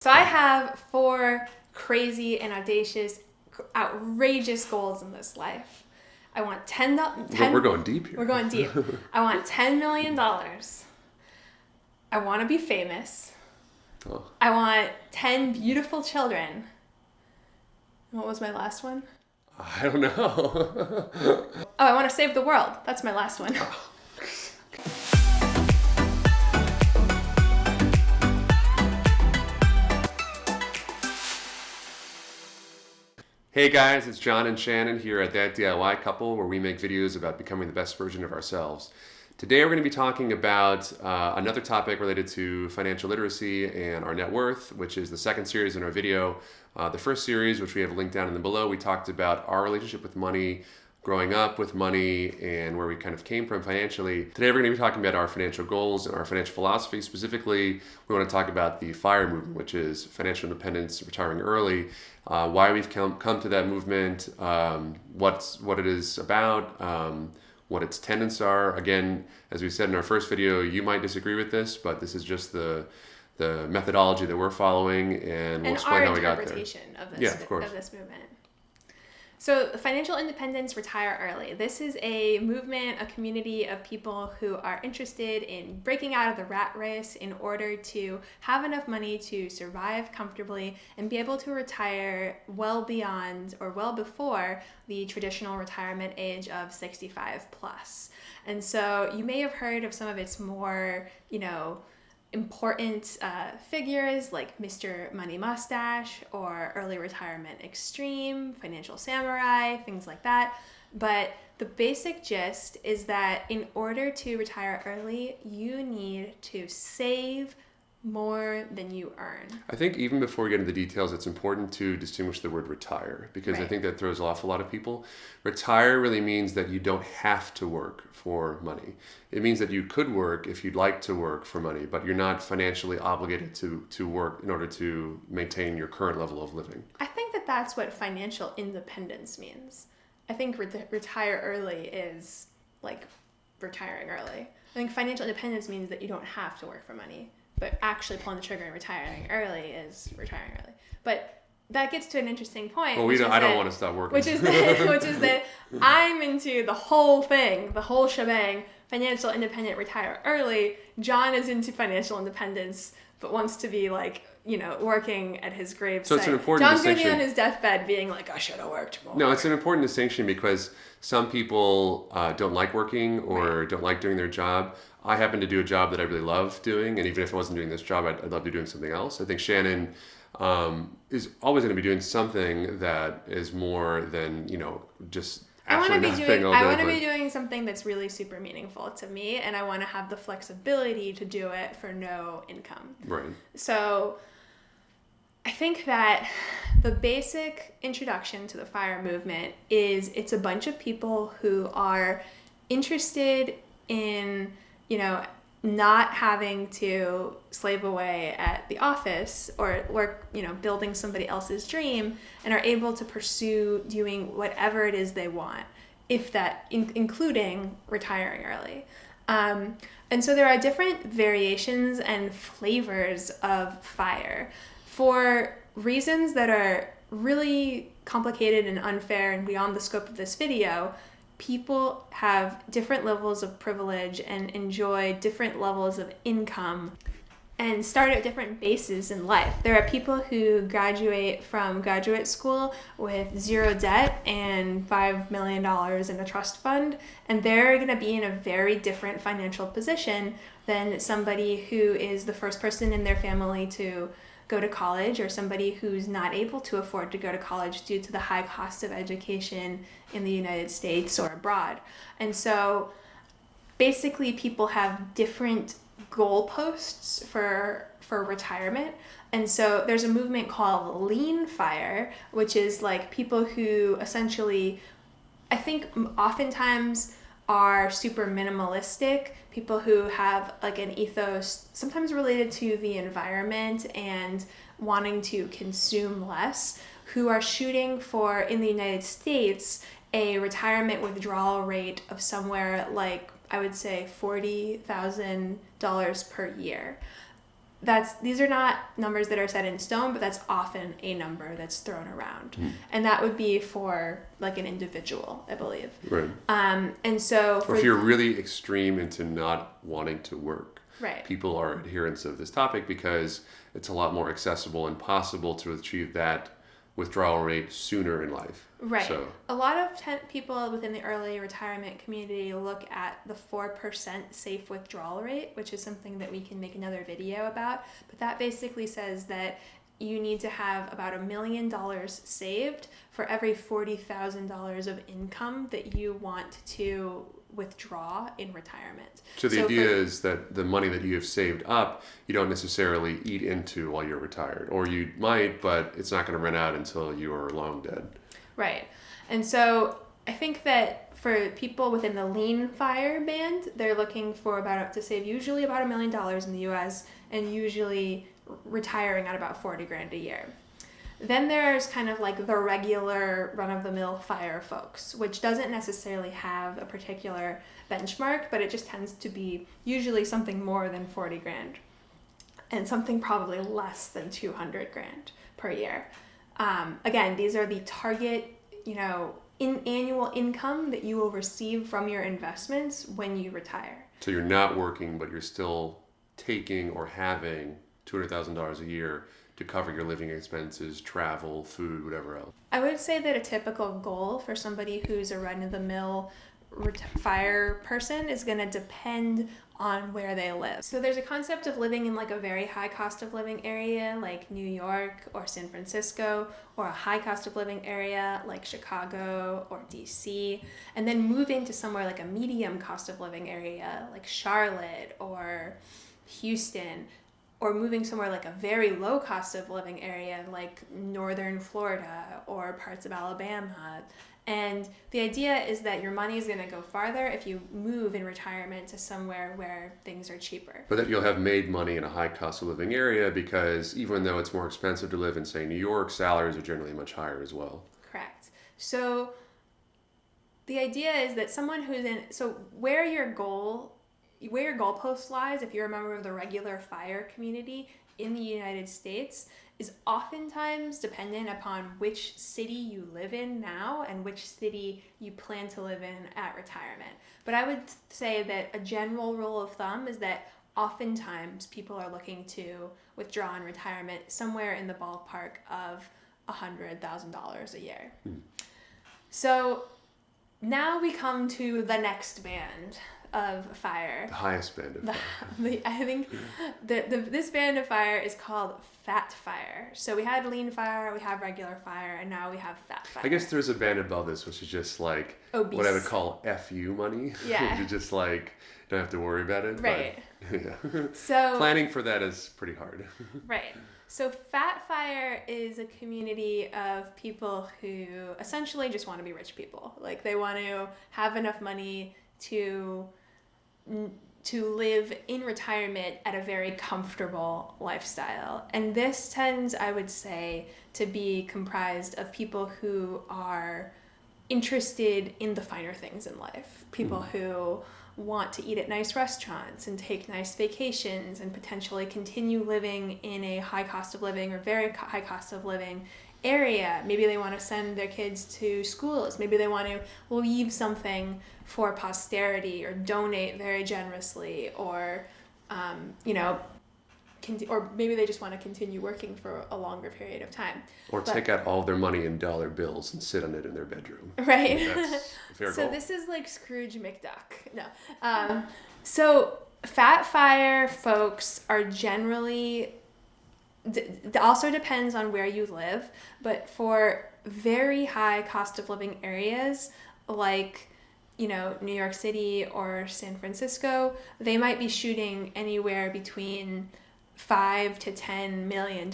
So I have 4 crazy and audacious, outrageous goals in this life. I want 10. We're going deep here. We're going deep. I want $10 million. I want to be famous. Oh. I want 10 beautiful children. What was my last one? I don't know. I want to save the world. That's my last one. Hey guys, it's John and Shannon here at That DIY Couple, where we make videos about becoming the best version of ourselves. Today we're going to be talking about another topic related to financial literacy and our net worth, which is the second series in our video. The first series, which we have linked down in the below, we talked about our relationship with money, growing up with money, and where we kind of came from financially. Today we're going to be talking about our financial goals and our financial philosophy. Specifically, we want to talk about the FIRE movement, which is financial independence, retiring early, why we've come to that movement, what it is about, what its tenets are. Again, as we said in our first video, you might disagree with this, but this is just the methodology that we're following, and we'll explain how we got there. And our interpretation of this movement. So financial independence, retire early. This is a movement, a community of people who are interested in breaking out of the rat race in order to have enough money to survive comfortably and be able to retire well beyond or well before the traditional retirement age of 65 plus. And so you may have heard of some of its more, important figures like Mr. Money Mustache or Early Retirement Extreme, Financial Samurai, things like that. But the basic gist is that in order to retire early, you need to save more than you earn. I think even before we get into the details, it's important to distinguish the word retire, because Right. I think that throws off a lot of people. Retire really means that you don't have to work for money. It means that you could work if you'd like to work for money, but you're not financially obligated to work in order to maintain your current level of living. I think that that's what financial independence means. I think retire early is like retiring early. I think financial independence means that you don't have to work for money. But actually pulling the trigger and retiring early is retiring early. But that gets to an interesting point. Well, I don't want to stop working. Which is that I'm into the whole thing, the whole shebang, financial independent, retire early. John is into financial independence, but wants to be working at his gravesite. So it's an important John's distinction. John's going to be on his deathbed being like, I should have worked more. No, it's an important distinction because some people don't like working or don't like doing their job. I happen to do a job that I really love doing, and even if I wasn't doing this job, I'd love to be doing something else. I think Shannon is always going to be doing something that is more than, just absolutely nothing all day. I want to be doing something that's really super meaningful to me, and I want to have the flexibility to do it for no income. Right. So I think that the basic introduction to the FIRE movement is it's a bunch of people who are interested in not having to slave away at the office or work, building somebody else's dream, and are able to pursue doing whatever it is they want, if that, including retiring early. And so there are different variations and flavors of FIRE. For reasons that are really complicated and unfair and beyond the scope of this video, people have different levels of privilege and enjoy different levels of income and start at different bases in life. There are people who graduate from graduate school with zero debt and $5 million in a trust fund, and they're going to be in a very different financial position than somebody who is the first person in their family to go to college, or somebody who's not able to afford to go to college due to the high cost of education in the United States or abroad. And so basically people have different goalposts for retirement. And so there's a movement called Lean FIRE, which is like people who essentially, I think oftentimes are super minimalistic, people who have like an ethos sometimes related to the environment and wanting to consume less, who are shooting for, in the United States, a retirement withdrawal rate of somewhere like, I would say, $40,000 per year. these are not numbers that are set in stone, but that's often a number that's thrown around. And that would be for like an individual, I believe. Right. And so or if you're really extreme into not wanting to work, right. people are adherents of this topic because it's a lot more accessible and possible to achieve that withdrawal rate sooner in life. Right. So, a lot of people within the early retirement community look at the 4% safe withdrawal rate, which is something that we can make another video about. But that basically says that you need to have about $1 million saved for every $40,000 of income that you want to withdraw in retirement. So the idea is that the money that you have saved up, you don't necessarily eat into while you're retired. Or you might, but it's not going to run out until you are long dead. Right. And so I think that for people within the lean FIRE band, they're looking for to save usually about $1 million in the US and usually retiring at about $40,000 a year. Then there's kind of like the regular run-of-the-mill FIRE folks, which doesn't necessarily have a particular benchmark, but it just tends to be usually something more than $40,000 and something probably less than $200,000 per year. Again, these are the target, in annual income that you will receive from your investments when you retire. So you're not working, but you're still taking or having $200,000 a year to cover your living expenses, travel, food, whatever else. I would say that a typical goal for somebody who's a run-of-the-mill FIRE person is going to depend on where they live. So there's a concept of living in like a very high cost of living area like New York or San Francisco, or a high cost of living area like Chicago or DC, and then moving to somewhere like a medium cost of living area like Charlotte or Houston, or moving somewhere like a very low cost of living area like northern Florida or parts of Alabama. And the idea is that your money is going to go farther if you move in retirement to somewhere where things are cheaper. But that you'll have made money in a high cost of living area because even though it's more expensive to live in, say, New York, salaries are generally much higher as well. Correct. So the idea is that someone who's where your goalpost lies, if you're a member of the regular FIRE community in the United States, is oftentimes dependent upon which city you live in now and which city you plan to live in at retirement. But I would say that a general rule of thumb is that oftentimes people are looking to withdraw in retirement somewhere in the ballpark of $100,000 a year. So now we come to the next band of FIRE. The highest band of FIRE. I think this band of FIRE is called FatFIRE. So we had lean FIRE, we have regular FIRE, and now we have FatFIRE. I guess there's a band above this, which is just like obese. What I would call FU money. Yeah. You just like don't have to worry about it. Right. But, yeah. So planning for that is pretty hard. Right. So FatFIRE is a community of people who essentially just want to be rich people. Like they want to have enough money to live in retirement at a very comfortable lifestyle. And this tends, I would say, to be comprised of people who are interested in the finer things in life. People who want to eat at nice restaurants and take nice vacations and potentially continue living in a high cost of living or very high cost of living area. Maybe they want to send their kids to schools. Maybe they want to leave something for posterity or donate very generously, or or maybe they just want to continue working for a longer period of time. Or take out all their money in dollar bills and sit on it in their bedroom. Right. That's a fair So goal. this is like Scrooge McDuck. No. So FatFIRE folks are generally, also depends on where you live, but for very high cost of living areas like New York City or San Francisco, they might be shooting anywhere between $5 to $10 million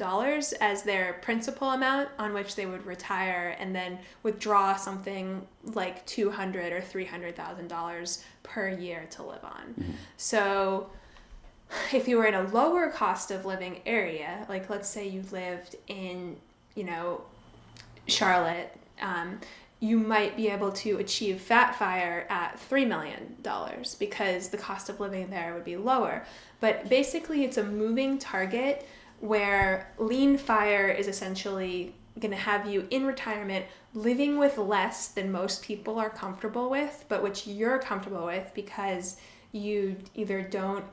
as their principal amount on which they would retire and then withdraw something like $200,000 or $300,000 per year to live on. Mm-hmm. So if you were in a lower cost of living area, like let's say you lived in, Charlotte, you might be able to achieve FatFIRE at $3 million because the cost of living there would be lower. But basically, it's a moving target where lean fire is essentially going to have you in retirement living with less than most people are comfortable with, but which you're comfortable with because you either don't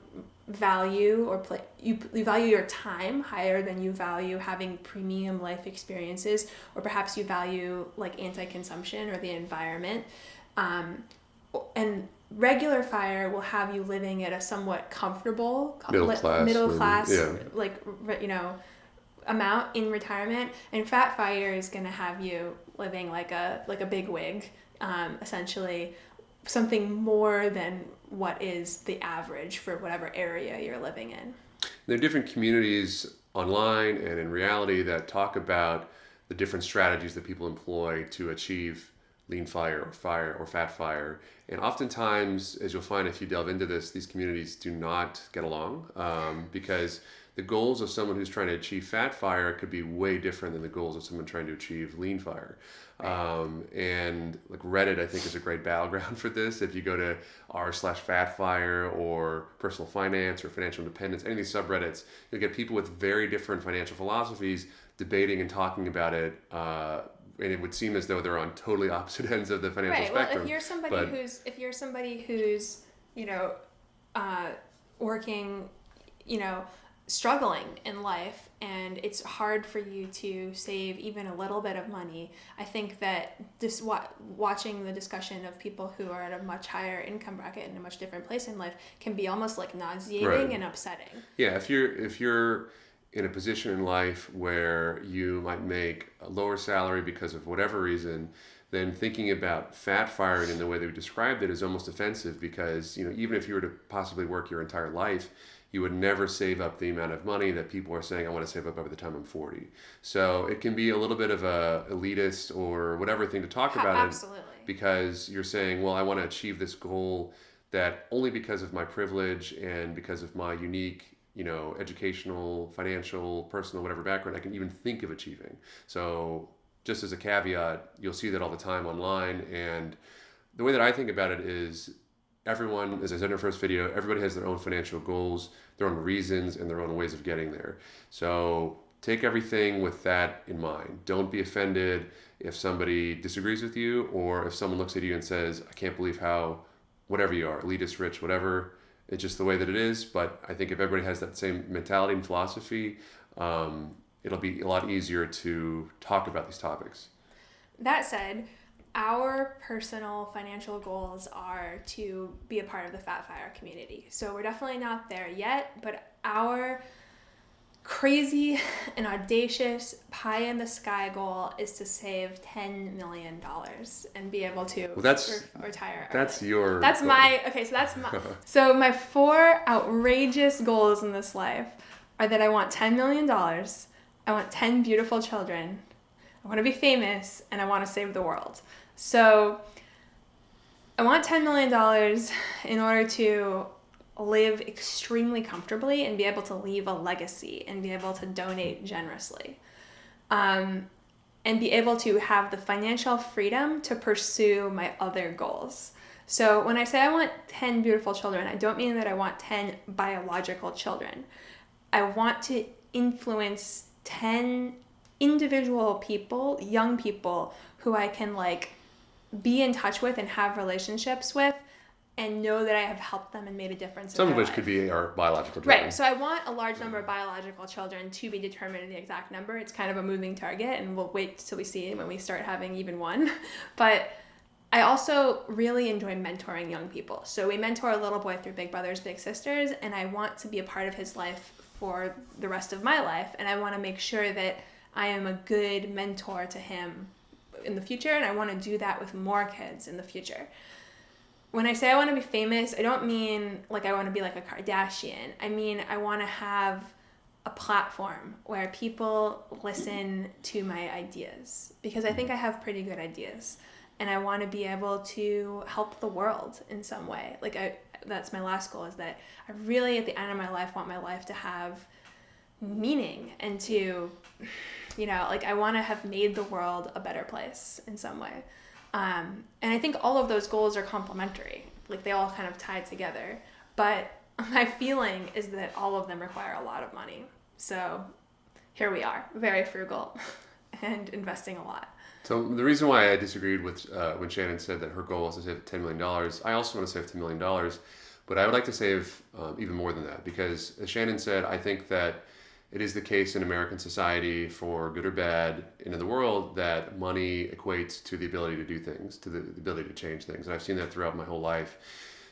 value or you value your time higher than you value having premium life experiences, or perhaps you value like anti-consumption or the environment. And regular fire will have you living at a somewhat comfortable middle class like, you know, amount in retirement, and FatFIRE is going to have you living like a big wig, essentially something more than what is the average for whatever area you're living in. There are different communities online and in reality that talk about the different strategies that people employ to achieve lean fire or fat fire. And oftentimes, as you'll find if you delve into this, these communities do not get along because the goals of someone who's trying to achieve fat fire could be way different than the goals of someone trying to achieve lean fire. And like Reddit, I think, is a great battleground for this. If you go to r/fatfire or personal finance or financial independence, any of these subreddits, you'll get people with very different financial philosophies debating and talking about it. And it would seem as though they're on totally opposite ends of the financial spectrum. Well, if you're somebody who's you know, working, you know, struggling in life, and it's hard for you to save even a little bit of money, I think that this watching the discussion of people who are at a much higher income bracket in a much different place in life can be almost like nauseating and upsetting. Yeah, if you're in a position in life where you might make a lower salary because of whatever reason, then thinking about fat firing in the way that we described it is almost offensive, because, you know, even if you were to possibly work your entire life, you would never save up the amount of money that people are saying, I want to save up by the time I'm 40. So it can be a little bit of a elitist or whatever thing to talk about. Absolutely. It, because you're saying, well, I want to achieve this goal that only because of my privilege and because of my unique, you know, educational, financial, personal, whatever background, I can even think of achieving. So just as a caveat, you'll see that all the time online. And the way that I think about it is everyone, as I said in our first video, everybody has their own financial goals, their own reasons, and their own ways of getting there. So take everything with that in mind. Don't be offended if somebody disagrees with you, or if someone looks at you and says, I can't believe how, whatever you are, elitist, rich, whatever, it's just the way that it is. But I think if everybody has that same mentality and philosophy, it'll be a lot easier to talk about these topics. That said, our personal financial goals are to be a part of the FatFIRE community. So we're definitely not there yet, but our crazy and audacious pie in the sky goal is to save $10 million and be able to retire early. So my 4 outrageous goals in this life are that I want $10 million, I want 10 beautiful children, I want to be famous, and I want to save the world. So I want $10 million in order to live extremely comfortably and be able to leave a legacy and be able to donate generously, and be able to have the financial freedom to pursue my other goals. So when I say I want 10 beautiful children, I don't mean that I want 10 biological children. I want to influence 10 individual people, young people, who I can like be in touch with and have relationships with and know that I have helped them and made a difference. Some of which could be our biological children. Right. So I want a large number of biological children, to be determined the exact number. It's kind of a moving target, and we'll wait till we see when we start having even one. But I also really enjoy mentoring young people. So we mentor a little boy through Big Brothers Big Sisters, and I want to be a part of his life for the rest of my life. And I want to make sure that I am a good mentor to him in the future, and I want to do that with more kids in the future. When I say I want to be famous, I don't mean like I want to be like a Kardashian. I mean I want to have a platform where people listen to my ideas, because I think I have pretty good ideas, and I want to be able to help the world in some way. That's my last goal, is that I really at the end of my life want my life to have meaning and to, you know, like I want to have made the world a better place in some way. And I think all of those goals are complementary. Like, they all kind of tie together. But my feeling is that all of them require a lot of money. So here we are, very frugal and investing a lot. So the reason why I disagreed with when Shannon said that her goal was to save $10 million, I also want to save $10 million, but I would like to save even more than that, because as Shannon said, I think that it is the case in American society, for good or bad, and in the world, that money equates to the ability to do things, to the ability to change things. And I've seen that throughout my whole life.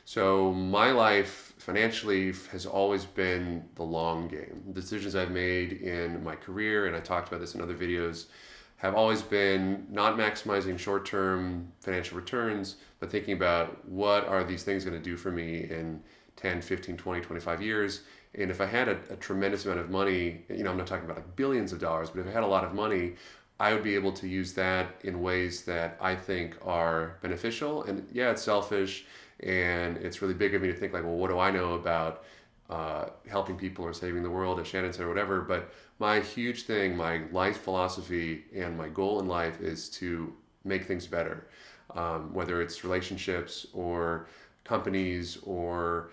So my life financially has always been the long game. The decisions I've made in my career, and I talked about this in other videos, have always been not maximizing short-term financial returns, but thinking about what are these things going to do for me in 10, 15, 20, 25 years. And if I had a tremendous amount of money, I'm not talking about like billions of dollars, but if I had a lot of money, I would be able to use that in ways that I think are beneficial. And yeah, it's selfish, and it's really big of me to think like, well, what do I know about helping people or saving the world, as Shannon said, or whatever. But my huge thing, my life philosophy and my goal in life is to make things better, whether it's relationships or companies or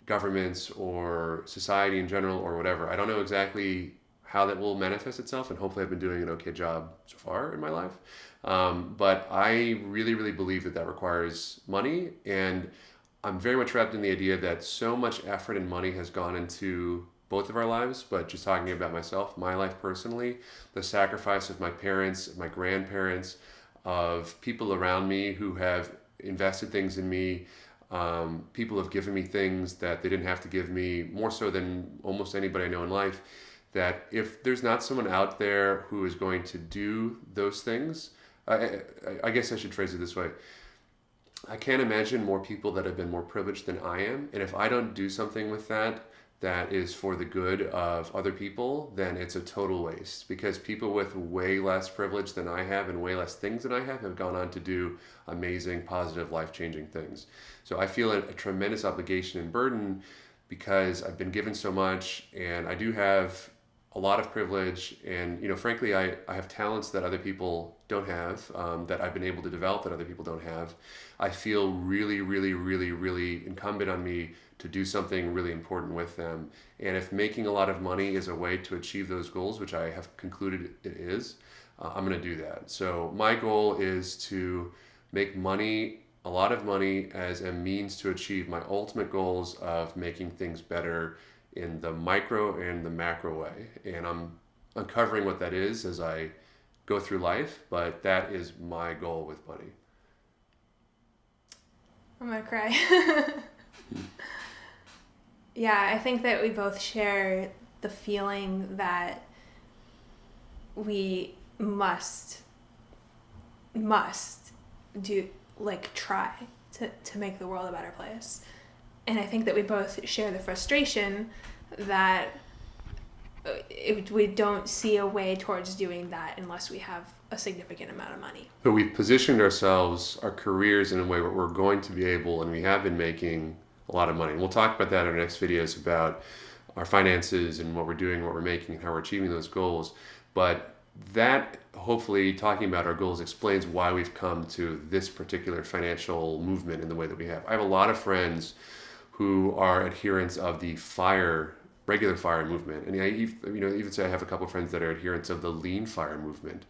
governments or society in general or whatever. I don't know exactly how that will manifest itself, and hopefully I've been doing an okay job so far in my life. But I really, really believe that requires money, and I'm very much wrapped in the idea that so much effort and money has gone into both of our lives, but just talking about myself, my life personally, the sacrifice of my parents, my grandparents, of people around me who have invested things in me. People have given me things that they didn't have to give me, more so than almost anybody I know in life, that if there's not someone out there who is going to do those things, I guess I should phrase it this way. I can't imagine more people that have been more privileged than I am. And if I don't do something with that is for the good of other people, then it's a total waste, because people with way less privilege than I have and way less things than I have gone on to do amazing, positive, life-changing things. So I feel a tremendous obligation and burden, because I've been given so much, and I do have a lot of privilege, and frankly, I have talents that other people don't have, that I've been able to develop that other people don't have. I feel really, really, really, really incumbent on me to do something really important with them. And if making a lot of money is a way to achieve those goals, which I have concluded it is, I'm going to do that. So my goal is to make money, a lot of money, as a means to achieve my ultimate goals of making things better in the micro and the macro way. And I'm uncovering what that is as I go through life, but that is my goal with money. I'm gonna cry. Yeah, I think that we both share the feeling that we must do, like, try to make the world a better place. And I think that we both share the frustration that we don't see a way towards doing that unless we have a significant amount of money. But we've positioned ourselves, our careers, in a way where we're going to be able, and we have been making a lot of money. And we'll talk about that in our next videos, about our finances and what we're doing, what we're making, and how we're achieving those goals. But that, hopefully, talking about our goals explains why we've come to this particular financial movement in the way that we have. I have a lot of friends who are adherents of the regular FIRE movement. And I even say I have a couple of friends that are adherents of the lean FIRE movement.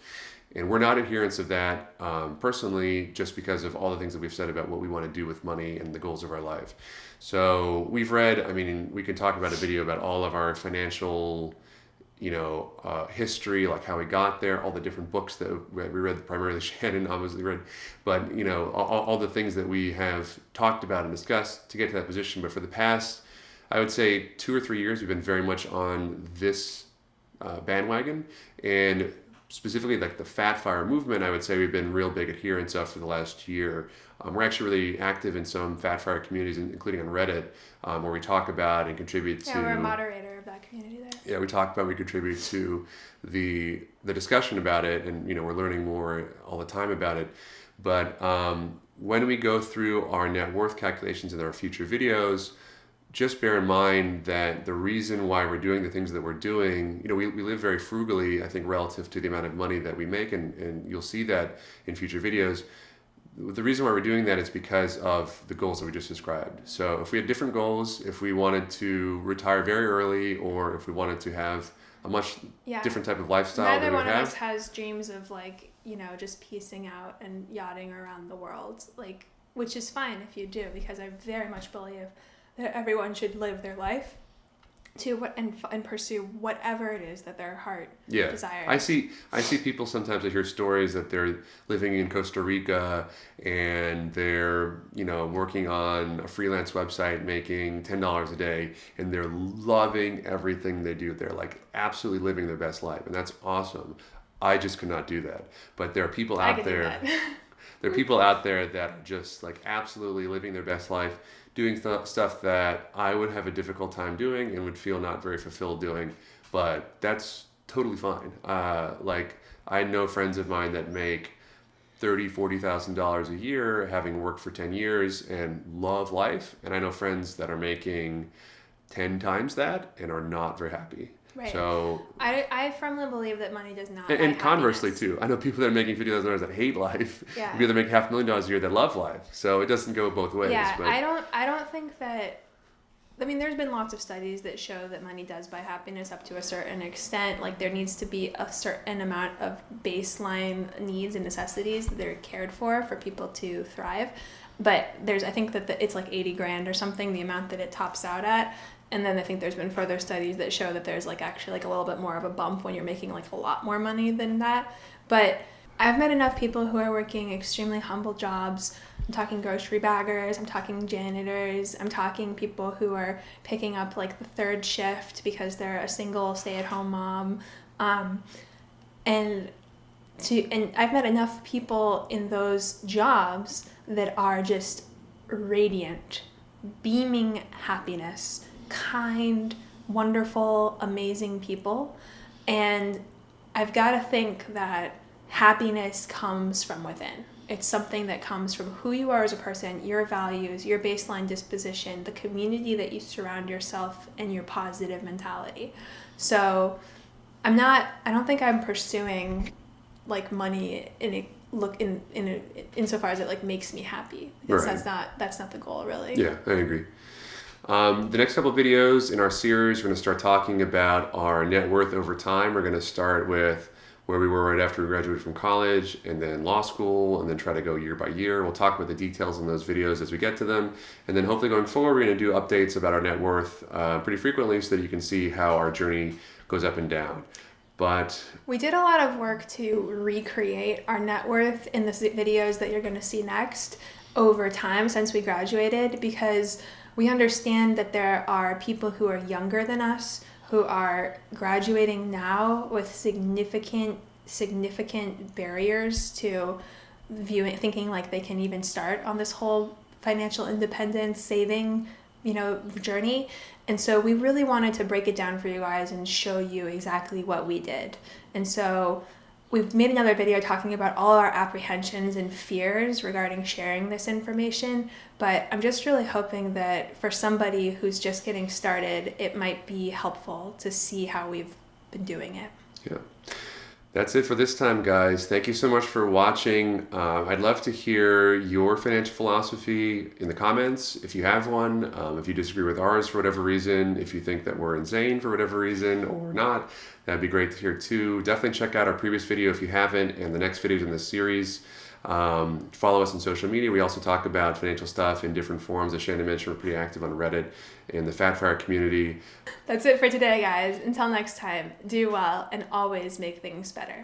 And we're not adherents of that personally, just because of all the things that we've said about what we want to do with money and the goals of our life. So we've read, we can talk about a video about all of our financial history, like how we got there, all the different books that we read, primarily Shannon obviously read, but all the things that we have talked about and discussed to get to that position. But for the past, I would say 2 or 3 years, we've been very much on this bandwagon, and specifically like the FatFIRE movement, I would say we've been real big adherents of for the last year. We're actually really active in some FatFIRE communities, including on Reddit, where we talk about and contribute to... Yeah, we're a moderator of that community there. Yeah, we contribute to the discussion about it, and we're learning more all the time about it. But when we go through our net worth calculations in our future videos, just bear in mind that the reason why we're doing the things that we're doing, we live very frugally, I think, relative to the amount of money that we make, and you'll see that in future videos. the reason why we're doing that is because of the goals that we just described. So if we had different goals, if we wanted to retire very early, or if we wanted to have a much different type of lifestyle Neither than we one of have. us has dreams of like, you know, just piecing out and yachting around the world, like, which is fine if you do, because I very much believe that everyone should live their life to what and pursue whatever it is that their heart desires. I see people sometimes. I hear stories that they're living in Costa Rica and they're, you know, working on a freelance website making $10 a day, and they're loving everything they do. They're like absolutely living their best life, and that's awesome. I just could not do that. But there are people out there. There are people out there that are just like absolutely living their best life, doing stuff that I would have a difficult time doing and would feel not very fulfilled doing, but that's totally fine. Like I know friends of mine that make $30,000-$40,000 a year, having worked for 10 years and love life, and I know friends that are making 10 times that and are not very happy. Right. So I firmly believe that money does not. And conversely too, I know people that are making $50,000 that hate life. Yeah. People that make $500,000 a year that love life. So it doesn't go both ways. Yeah, but I don't think that. I mean, there's been lots of studies that show that money does buy happiness up to a certain extent. Like there needs to be a certain amount of baseline needs and necessities that are cared for people to thrive. But I think that it's like 80 grand or something, the amount that it tops out at. And then I think there's been further studies that show that there's like actually like a little bit more of a bump when you're making like a lot more money than that. But I've met enough people who are working extremely humble jobs. I'm talking grocery baggers, I'm talking janitors, I'm talking people who are picking up like the third shift because they're a single stay-at-home mom. And I've met enough people in those jobs that are just radiant, beaming happiness, kind, wonderful, amazing people. And I've got to think that happiness comes from within. It's something that comes from who you are as a person, your values, your baseline disposition, the community that you surround yourself, and your positive mentality. So I don't think I'm pursuing like money insofar as it like makes me happy. Because that's not the goal, really. Yeah, I agree. The next couple of videos in our series, we're going to start talking about our net worth over time. We're going to start with where we were right after we graduated from college, and then law school, and then try to go year by year. We'll talk about the details in those videos as we get to them. And then hopefully going forward, we're going to do updates about our net worth pretty frequently so that you can see how our journey goes up and down. But we did a lot of work to recreate our net worth in the videos that you're going to see next over time since we graduated, because we understand that there are people who are younger than us who are graduating now with significant barriers to thinking like they can even start on this whole financial independence saving, journey. And so we really wanted to break it down for you guys and show you exactly what we did. And so we've made another video talking about all our apprehensions and fears regarding sharing this information, but I'm just really hoping that for somebody who's just getting started, it might be helpful to see how we've been doing it. Yeah. That's it for this time, guys. Thank you so much for watching. I'd love to hear your financial philosophy in the comments if you have one. If you disagree with ours for whatever reason, if you think that we're insane for whatever reason or not, that'd be great to hear too. Definitely check out our previous video if you haven't, and the next videos in this series. Follow us on social media. We also talk about financial stuff in different forms. As Shannon mentioned, we're pretty active on Reddit and the FatFIRE community. That's it for today, guys. Until next time, do well and always make things better.